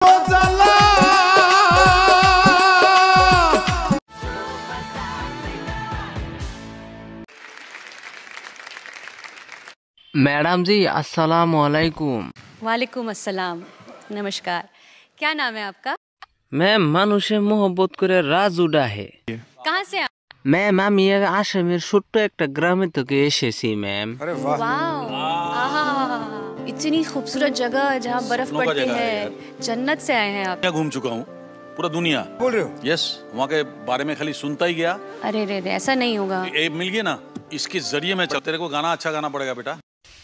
Madam जी अस्सलाम वालेकुम। वालेकुम अस्सलाम, नमस्कार। क्या नाम है आपका? मैम মানুষে मोहब्बत করে রাজু ডাহে। कहाँ से आप? ম্যাম আমি আসামের ছোট্ট একটা গ্রামে থেকে এসেছি ম্যাম। वाह, आहा, इतनी खूबसूरत जगह जहाँ बर्फ पड़ती है, जन्नत से आए हैं आप। मैं घूम चुका हूँ पूरा दुनिया। बोल रहे हो? यस, वहाँ के बारे में खाली सुनता ही गया। अरे रे रे, ऐसा नहीं होगा। मिल गया ना, इसके जरिए मैं तेरे को गाना अच्छा गाना पड़ेगा बेटा।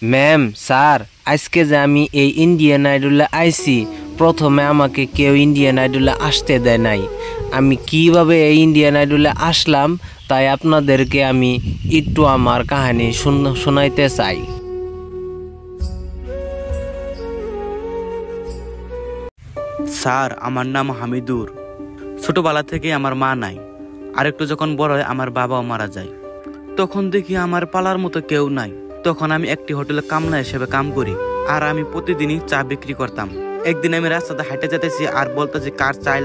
ম্যাম স্যার আজকে যে আমি এই ইন্ডিয়ান আইডলে আইছি, প্রথমে আমাকে কেউ ইন্ডিয়ান আইডলে আসতে দেয় নাই। আমি কিভাবে এই ইন্ডিয়ান আইডলে আসলাম তাই আপনাদেরকে আমি একটু আমার কাহিনী শোনাইতে চাই। স্যার আমার নাম হামিদুর। ছোটবেলা থেকে আমার মা নাই, আর একটু যখন বড় হয় আমার বাবাও মারা যায়। তখন দেখি আমার পালার মতো কেউ নাই। তখন আমি একটি হোটেলে কামলা হিসেবে কাম করি, আর আমি প্রতিদিনই চা বিক্রি করতাম। একদিন আমি রাস্তাতে হাঁটে যেতেছি আর বলতেছি কার চাই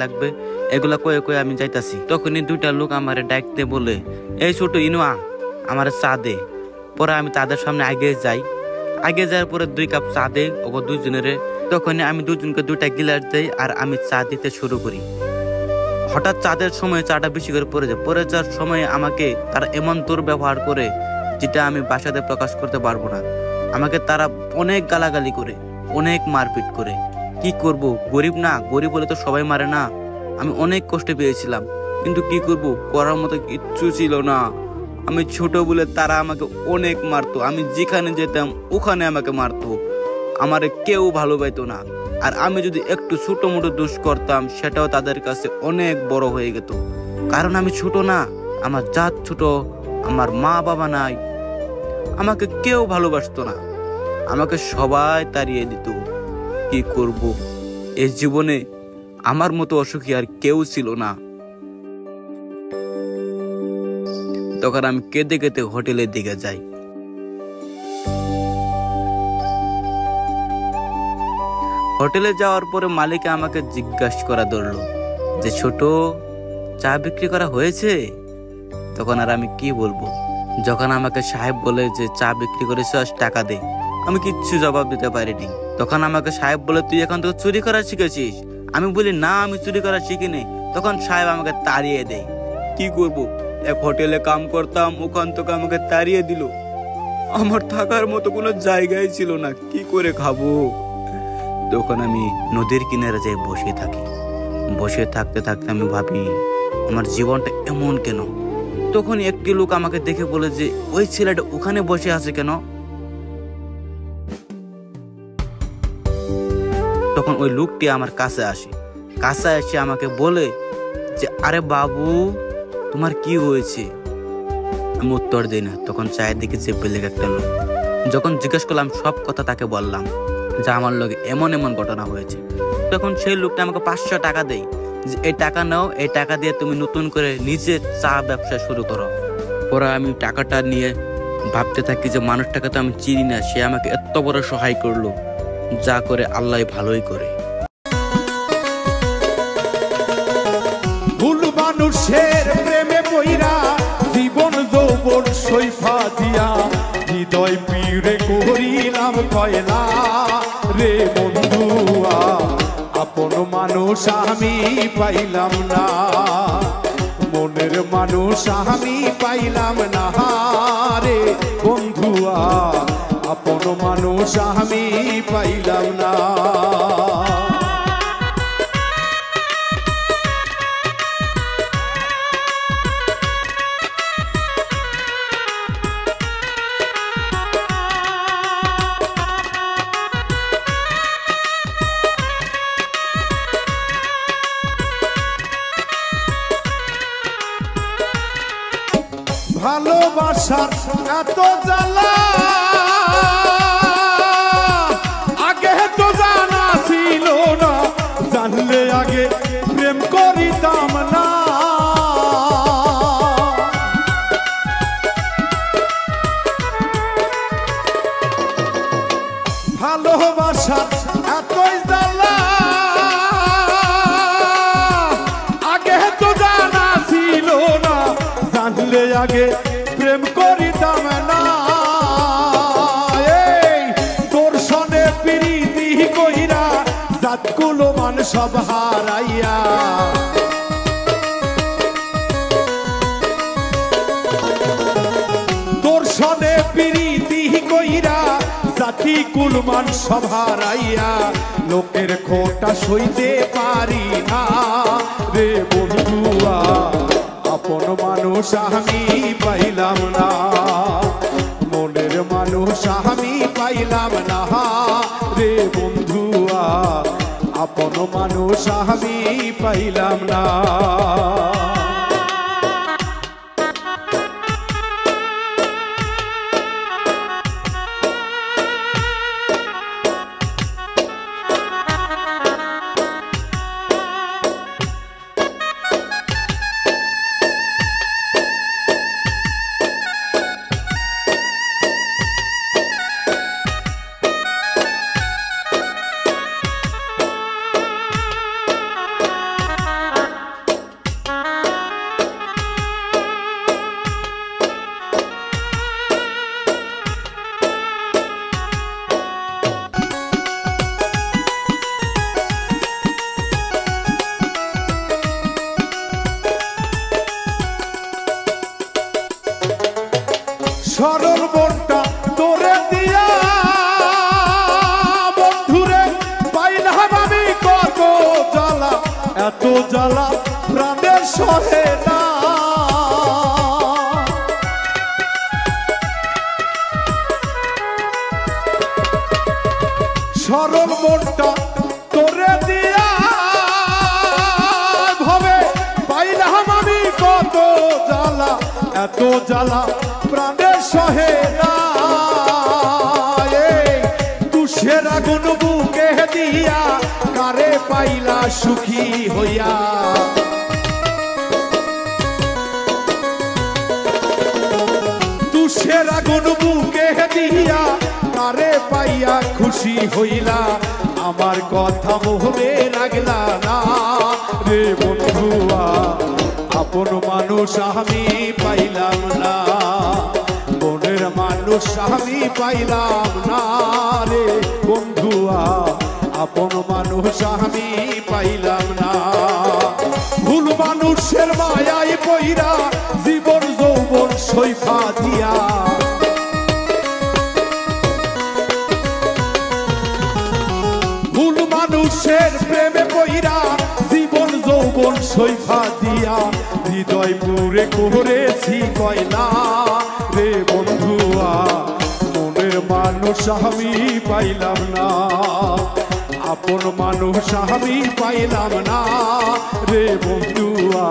লাগবে এগুলা কয়ে কয়ে আমি যাইতাছি। তখনই দুইটা লোক আমার ডাকতে বলে, এই ছোট ইনুয়া আমার চা দে। পরে আমি তাদের সামনে আগে যাওয়ার পরে 2 কাপ চা দেই ওগো দুজনেরে। তখনই আমি দুজনকে 2টা গিলাস দেই আর আমি চা দিতে শুরু করি। হঠাৎ চাঁদের সময় চাটা বেশি করে পড়ে যাওয়ার সময় আমাকে তারা এমন দুর্ব্যবহার করে যেটা আমি ভাষাতে প্রকাশ করতে পারবো না। আমাকে তারা অনেক গালাগালি করে, অনেক মারপিট করে। কি করব, গরিব না, গরিব বলে তো সবাই মারে না। আমি অনেক কষ্ট পেয়েছিলাম, কিন্তু কি করব, করার মতো কিচ্ছু ছিল না। আমি ছোট বলে তারা আমাকে অনেক মারতো। আমি যেখানে যেতাম ওখানে আমাকে মারতো। আমারে কেউ ভালোবাসতো না। আর আমি যদি একটু ছোট মোটো দোষ করতাম সেটাও তাদের কাছে অনেক বড় হয়ে যেত। কারণ আমি ছোট না, আমার জাত ছোট, আমার মা বাবা নাই, আমাকে কেউ ভালোবাসতো না, আমাকে সবাই তাড়িয়ে দিত। কি করব, এই জীবনে আমার মতো অসুখী আর কেউ ছিল না। তখন আমি কেঁদে কেঁদে হোটেলের দিকে যাই। হোটেলে যাওয়ার পরে মালিক আমাকে জিজ্ঞাসা করা ধরলো যে ছোট চা বিক্রি করা হয়েছে? তখন আর আমি কি বলবো? যখন আমাকে সাহেব বলে যে চা বিক্রি করেছে টাকা দে, আমি কিচ্ছু জবাব দিতে পারিনি। তখন আমাকে সাহেব বলে তুই এখন তো চুরি করা শিখেছিস। আমি বলি না, আমি চুরি করা শিখিনি। তখন সাহেব আমাকে তাড়িয়ে দেয়। কি করব, এক হোটেলে কাম করতাম, ওখান থেকে আমাকে তাড়িয়ে দিল। আমার থাকার মতো কোনো জায়গায় ছিল না, কি করে খাবো? তখন আমি নদীর কিনারে যাই বসে থাকি। বসে থাকতে থাকতে আমি ভাবি আমার জীবনটা এমন কেন? তখন একটি লোক আমাকে দেখে বলে যে ওই ছেলেটা ওখানে বসে আছে কেন? তখন ওই লোকটি আমার কাছে এসে আমাকে বলে যে আরে বাবু তোমার কি হয়েছে? আমি উত্তর দিই না। তখন চায়ের দিকে চেপে লেগে একটা লোক, যখন জিজ্ঞেস করলাম সব কথা তাকে বললাম যে আমার লগে এমন এমন ঘটনা হয়েছে। তখন সেই লোকটা আমাকে 500 টাকা দেয় যে এই টাকা নাও, এই টাকা দিয়ে তুমি নতুন করে নিজে চা ব্যবসা শুরু করো। পরে আমি টাকাটা নিয়ে ভাবতে থাকি যে মানুষটাকে তো আমি চিনি না, সে আমাকে এত বড় সহায় করলো। যা করে আল্লাহ ভালোই করে। ভুল মানুষের প্রেমে পইরা জীবন যৌবন সৈফা দিয়া হৃদয় পিড়ে করিলাম কয়লা রে বন্ধুয়া, আপন মানুষ আমি পাইলাম না, মনের মানুষ আমি পাইলাম না রে বন্ধুয়া, আপন মানুষ আমি পাইলাম না। ভালোবাসার এত জ্বালা আগে তো জানা ছিল না, জানলে আগে প্রেম করিতাম না। ভালোবাসার এতই জ্বালা আগে প্রেম করিতাম না। এই দর্শনে প্রীতি কইরা জাতগুলো মান সব হারাইয়া, দর্শনে প্রীতি কইরা জাতি কুলমান সব হারাইয়া, লোকের খোটা সইতে পারি না রে বন্ধুয়া, আপন মানুষ আমি পাইলাম না, মনের মানুষ আমি পাইলাম না রে বন্ধুয়া, আপন মানুষ আমি পাইলাম না। সরল মনটা তোরে দিয়া বন্ধুরে পাইলাম আমি কত জ্বালা, এত জ্বালা প্রাণের সহে না। সরল মনটা তোরে দিয়া ভাবে পাইলাম আমি কত জ্বালা, এত জ্বালা প্রাণের সহে না। তুষের আগুন বুকে দিয়া কারে পাইলা সুখী হইয়া, তুষের আগুন বুকে দিয়া কারে পাইয়া খুশি হইলা, আমার কথা মোহবে লাগলা না রে বন্ধুয়া, আপন মানুষ আমি পাইলাম না, মনের মানুষ আমি পাইলাম না রে বন্ধুয়া, আপন মানুষ আমি পাইলাম না। ভুল মানুষের মায়ায় পইরা জীবন যৌবন সৈফা দিয়া, ভুল মানুষের প্রেমে পইরা জীবন যৌবন সৈফা দিয়া, হৃদয় পুরে করেছি কয়লা রে বন্ধুয়া, মনের মানুষ আমি পাইলাম না, আপন মানুষ আমি পাইলাম না রে বন্ধুয়া,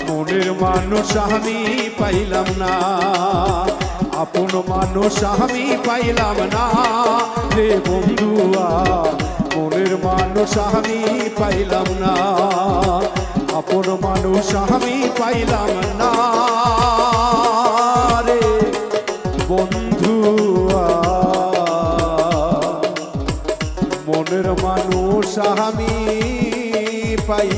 মনের মানুষ আমি পাইলাম না, আপন মানুষ আমি পাইলাম না রে বন্ধুয়া, মনের মানুষ আমি পাইলাম না, আপন মানুষ আমি পাইলাম না রে বন্ধুয়া, মনের মানুষ আমি পাই।